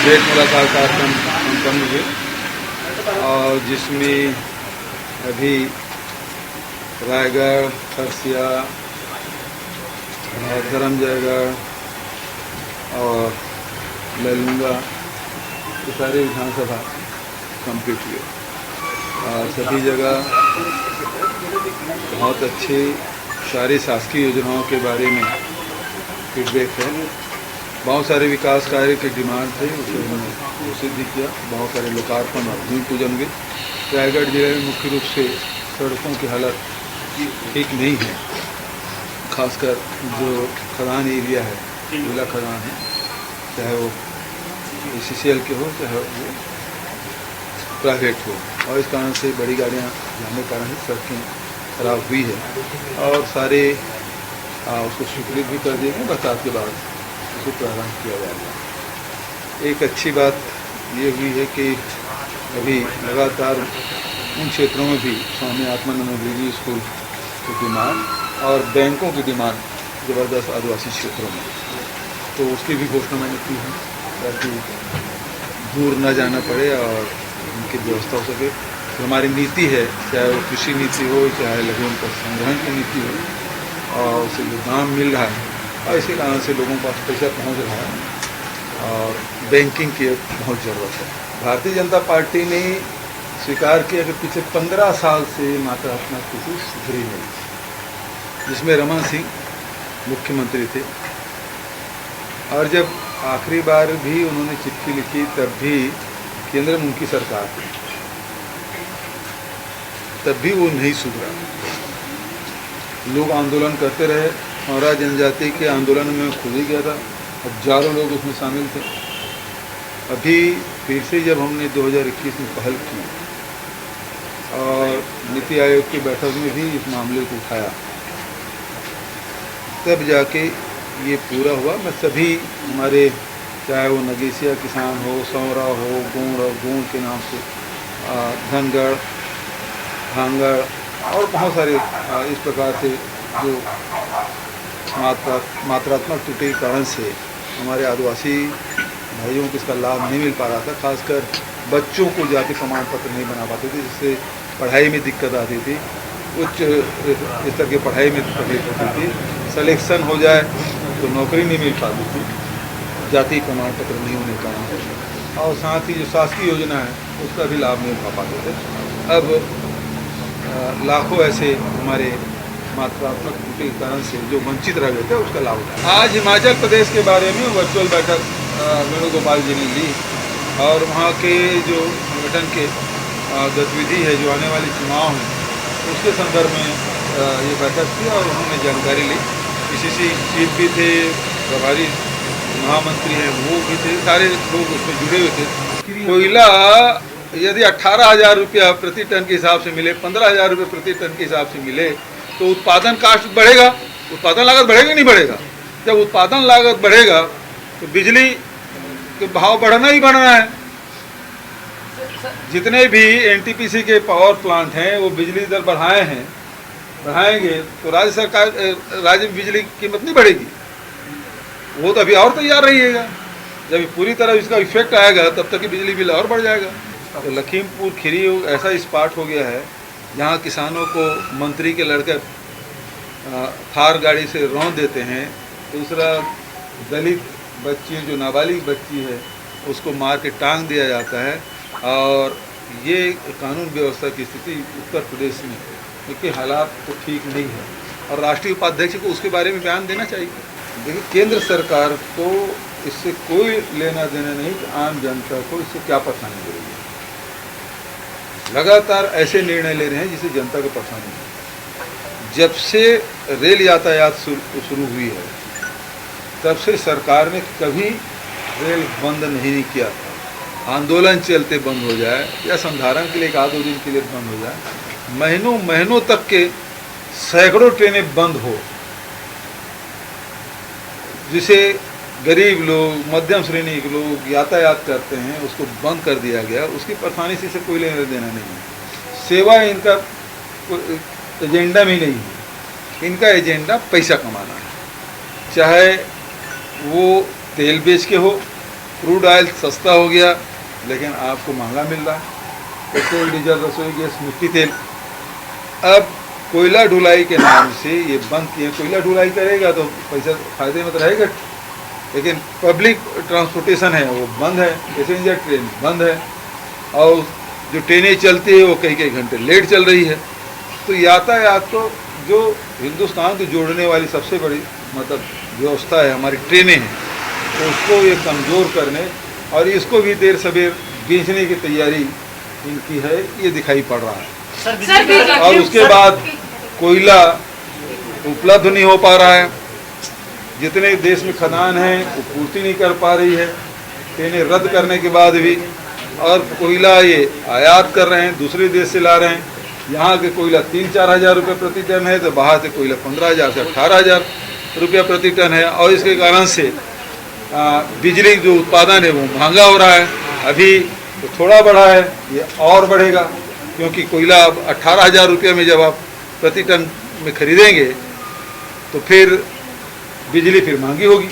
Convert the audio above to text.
भेंट मुलाकात कार्यक्रम संपन्न हुए और जिसमें अभी रायगढ़, खरसिया, धर्मजयगढ़ और ललूंगा ये सारे विधानसभा कंप्लीट हुए और सभी जगह बहुत अच्छी सारी शासकीय योजनाओं के बारे में फीडबैक है। बहुत सारे विकास कार्य के डिमांड थे, उसे हमने घोषित भी किया। बहुत सारे लोकार्पण और भूमि पूजन भी। रायगढ़ जिले में मुख्य रूप से सड़कों की हालत ठीक नहीं है, खासकर जो खदान एरिया है, जिला खदान है, चाहे वो ACCL के हो चाहे वो प्राइवेट हो, और इस कारण से बड़ी गाड़ियाँ जाने के कारण सड़कें खराब हुई है और सारे उसको स्वीकृत भी कर दिए गए। बरसात के बाद उसको प्रारंभ किया जाएगा। एक अच्छी बात ये हुई है कि अभी लगातार उन क्षेत्रों में भी स्वामी आत्मानंद बिजली स्कूल की डिमांड और बैंकों की डिमांड ज़बरदस्त आदिवासी क्षेत्रों में, तो उसकी भी घोषणा मैंने की है ताकि दूर न जाना पड़े और उनकी व्यवस्था हो सके। तो हमारी नीति है, चाहे वो कृषि नीति हो, चाहे लघु वनोपज संग्रहण की नीति हो, और उसे जो दाम मिल रहा है और इसी कारण से लोगों के पास पैसा पहुँच रहा है और बैंकिंग की बहुत ज़रूरत है। भारतीय जनता पार्टी ने स्वीकार किया कि पिछले 15 साल से मात्रात्मक कृषि सुधरी नहीं, जिसमें रमन सिंह मुख्यमंत्री थे और जब आखिरी बार भी उन्होंने चिट्ठी लिखी तब भी केंद्र में उनकी सरकार थी, तब भी वो नहीं सुधरा। लोग आंदोलन करते रहे। सौरा जनजाति के आंदोलन में खुद ही गया था, हजारों लोग उसमें शामिल थे। अभी फिर से जब हमने 2021 में पहल की और नीति आयोग की बैठक में भी इस मामले को उठाया, तब जाके ये पूरा हुआ। मैं सभी हमारे, चाहे वो नगीसिया किसान हो, सौरा हो, गोंड के नाम से धनगढ़, भांगड़ और बहुत सारे इस प्रकार से जो मात्रात्मक त्रुटि के कारण से हमारे आदिवासी भाइयों को इसका लाभ नहीं मिल पा रहा था। खासकर बच्चों को जाति प्रमाण पत्र नहीं बना पाते थे, जिससे पढ़ाई में दिक्कत आती थी, उच्च स्तर की पढ़ाई में तकलीफ होती थी, सिलेक्शन हो जाए तो नौकरी नहीं मिल पाती थी, जाति प्रमाण पत्र नहीं होने के कारण, और साथ ही जो शासकीय योजना है उसका भी लाभ नहीं उठा पाते थे। अब लाखों ऐसे हमारे मात्रात्मक त्रुटि के कारण से जो वंचित रह गए थे उसका लाभ उठाया। आज हिमाचल प्रदेश के बारे में वर्चुअल बैठक वेणुगोपाल जी ने ली और वहाँ के जो संगठन के गतिविधि है, जो आने वाले चुनाव हैं उसके संदर्भ में ये बैठक थी और उन्होंने जानकारी ली। PCC चीफ भी थे, प्रभारी महामंत्री हैं वो भी थे, सारे लोग उसमें जुड़े हुए थे। कोयला यदि 18,000 रुपया प्रति टन के हिसाब से मिले, 15,000 रुपये प्रति टन के हिसाब से मिले, तो उत्पादन कास्ट बढ़ेगा, उत्पादन लागत बढ़ेगा नहीं बढ़ेगा। जब उत्पादन लागत बढ़ेगा तो बिजली के भाव बढ़ना ही बढ़ना है। जितने भी NTPC के पावर प्लांट हैं वो बिजली दर बढ़ाएंगे तो राज्य में बिजली की कीमत नहीं बढ़ेगी। वो तो अभी और तैयार रहिएगा, जब पूरी तरह इसका इफेक्ट आएगा तब तक कि बिजली बिल और बढ़ जाएगा। तो लखीमपुर खीरी ऐसा स्पॉट हो गया है जहाँ किसानों को मंत्री के लड़के थार गाड़ी से रौंद देते हैं। दूसरा, दलित बच्ची जो नाबालिग बच्ची है उसको मार के टांग दिया जाता है, और ये कानून व्यवस्था की स्थिति उत्तर प्रदेश में, क्योंकि हालात तो ठीक नहीं है और राष्ट्रीय उपाध्यक्ष को उसके बारे में बयान देना चाहिए। देखिए, केंद्र सरकार को इससे कोई लेना देना नहीं कि आम जनता को इससे क्या परेशानी हो रही है। लगातार ऐसे निर्णय ले रहे हैं जिससे जनता को परेशानी है। जब से रेल यातायात शुरू हुई है तब से सरकार ने कभी रेल बंद नहीं किया। आंदोलन चलते बंद हो जाए या संधारण के लिए 1-2 दिन के लिए बंद हो जाए, महीनों तक के सैकड़ों ट्रेनें बंद हो, जिसे गरीब लोग, मध्यम श्रेणी के लोग यातायात करते हैं, उसको बंद कर दिया गया। उसकी परेशानी से कोई लेना देना नहीं है। सेवा इनका एजेंडा में नहीं है, इनका एजेंडा पैसा कमाना है, चाहे वो तेल बेच के हो, क्रूड ऑयल सस्ता हो गया लेकिन आपको महंगा मिल रहा है, पेट्रोल डीजल रसोई गैस मिट्टी तेल। अब कोयला ढुलाई के नाम से ये बंद किए, कोयला ढुलाई करेगा तो पैसा फायदे में तो रहेगा, लेकिन पब्लिक ट्रांसपोर्टेशन है वो बंद है, पैसेंजर ट्रेन बंद है और जो ट्रेनें चलती है वो कई कई घंटे लेट चल रही है। तो यातायात को जो हिंदुस्तान को जोड़ने वाली सबसे बड़ी मतलब व्यवस्था है हमारी ट्रेनें हैं, तो उसको ये कमज़ोर करने और इसको भी देर सवेर बेचने की तैयारी इनकी है, ये दिखाई पड़ रहा है। और उसके बाद कोयला उपलब्ध नहीं हो पा रहा है, जितने देश में खदान हैं वो पूर्ति नहीं कर पा रही है, ट्रेनें रद्द करने के बाद भी, और कोयला ये आयात कर रहे हैं, दूसरे देश से ला रहे हैं। यहाँ के कोयला 3-4 हज़ार रुपये प्रति टन है, तो बाहर से कोयला 15,000 से 18,000 रुपया प्रति टन है, और इसके कारण से बिजली जो उत्पादन है वो महंगा हो रहा है। अभी तो थोड़ा बढ़ा है, ये और बढ़ेगा, क्योंकि कोयला अब 18,000 रुपये में जब आप प्रति टन में खरीदेंगे तो फिर बिजली फिर महंगी होगी।